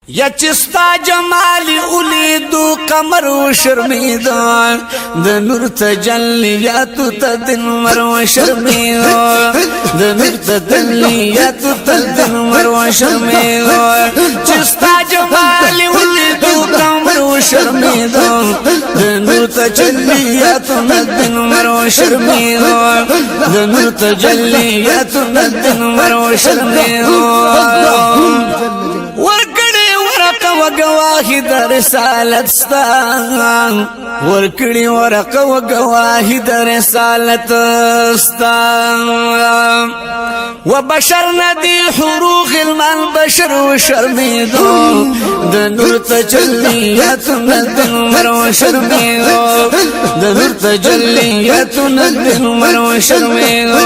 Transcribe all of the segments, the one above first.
یا چستا جمالی اولیدو قمر و شرمیدو د نور تجلیاتو تا دن مرو شرمیدو د نور تجلیاتو تا دن مرو شرمیدو چستا جمالی اولیدو قمر و شرمیدو د نور تجلیاتو تا دن مرو شرمیدو د نور تجلیاتو تا دن مرو شرمیدو وگواهی در رسالت ستا ورکڑی ورق وگواهی در رسالت ستا وبشر ندی حروق المن بشر وشرمیدو د نور تجلیات ندن مرو شرمیدو د نور تجلیات ندن مرو شرمیدو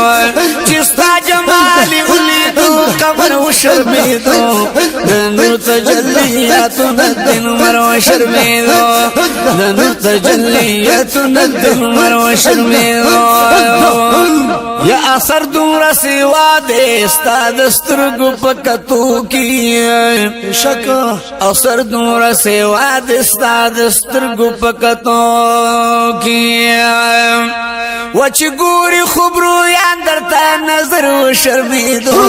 چستا جمالی اولیدو قمر وشرمیدو د نور تجلیات ندن مرو شرمیدو د نور تجلیات ندن مرو شرمیدو یا اثر دور سوا دے استاد سترگو پکتو کی شک اثر دور سوا دے استاد سترگو پکتو کی وچ گوری خبرو یاندر تا نظر و شرمیدو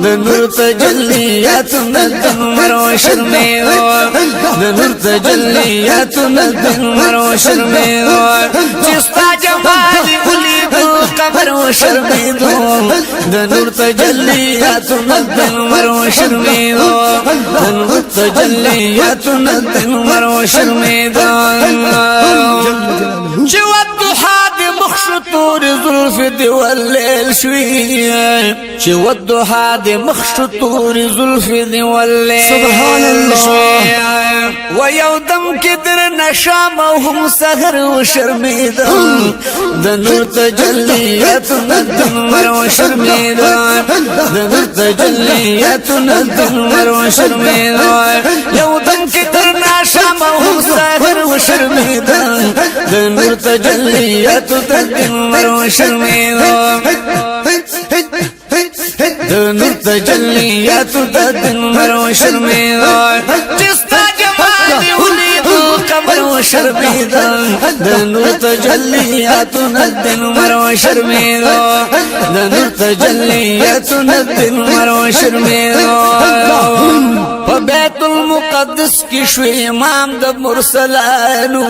د نور تجلیات ندن مرو شرمیدو د نور تجلیات ندن مرو شرمیدو چستا جمالی اولیدو قمر و شرمیدو د نور تجلیات ندن مرو شرمیدو د نور تجلیات ندن مرو شرمیدو چوات مخشطور ظلف دی واللیل شوی چوات دوحا دی مخشطور ظلف دی واللیل سبحان اللہ ویودم کدر نشام هم سهر و شرمیدو د نور تجلیات ندن مرو شرمیدو د نور تجلیات ندن مرو شرمیدو یودم کدر نشام هم سهر و شرمیدو د نور تجلیات ندن مرو شرمیدو د نور تجلیات ندن مرو شرمیدو چستا جمالی اولیدو قمر و شرمیدو د نور تجلیات ندن مرو شرمیدو د نور تجلیات ندن مرو شرمیدو بیت المقدس کی شوی امام د مرسلانو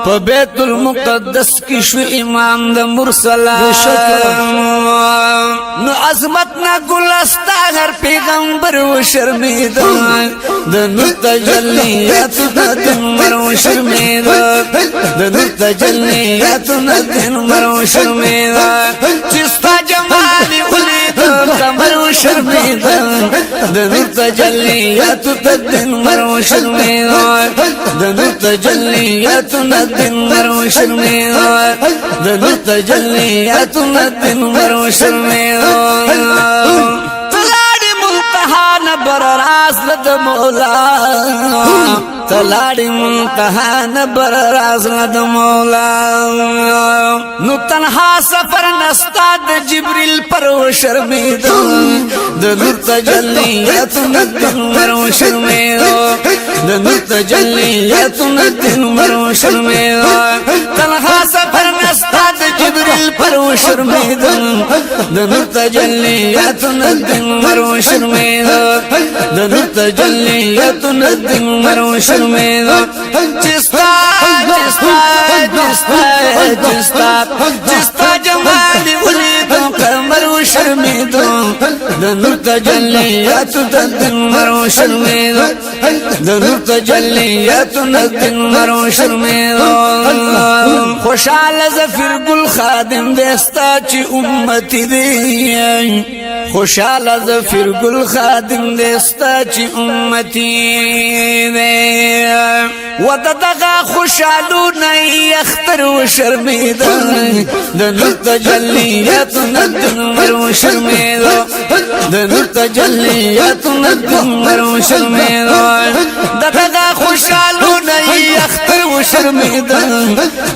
په بیت المقدس کی شوی امام د مرسلانو نو عظمت نا گلستا هر پیغمبر و شرمیدو د نور تجلیات ندن مرو شرمیدو د نور تجلیات ندن مرو شرمیدو چستا جمالی اولیدو قمر و شرمیدو د نور تجلیات ندن مرو شرمیدو د نور تجلیات ندن مرو شرمیدو د نور تجلیات ندن مرو شرمیدو تلاڑی منتہا نبر راز لد مولا تلاڑی منتہا نبر راز لد مولا نو تنہا سفر نستاد جبریل پر و شرمیدو د نور تجلیات ندن مرو شرمیدو د نور تجلیات ندن مرو شرمیدو تنہا سفر نستاد جبریل پر و شرمیدو د نور تجلیات ندن مرو شرمیدو د نور تجلیات ندن مرو شرمیدو چستا چستا چستا چستا چستا جمالی اولیدو قمر و شرمیدو د نور تجلیات ندن مرو شرمیدو د نور تجلیات ندن مرو شرمیدو خوشحال زفر گل خادم دستا چی امتی دی خوشحال زفر گل خادم دستا چی امتی دی وددغا خوشحالو نئی اختر و شرمیدو د نور تجلیات ندن مرو شرمیدو د نور تجلیات ندن مرو شرمیدو ددغا خوشحالو نئی اختر و شرمیدو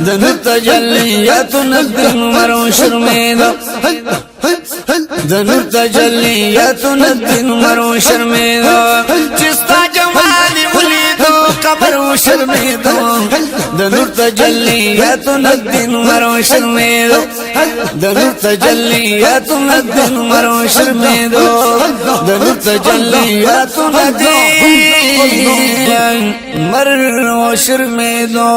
د نور تجلیات ندن مرو شرمیدو د نور تجلیات ندن مرو شرمیدو تجلیاتنا الدین مرو شرمیدو د نور تجلیاتنا الدین مرو شرمیدو د نور تجلیاتنا الدین مرو شرمیدو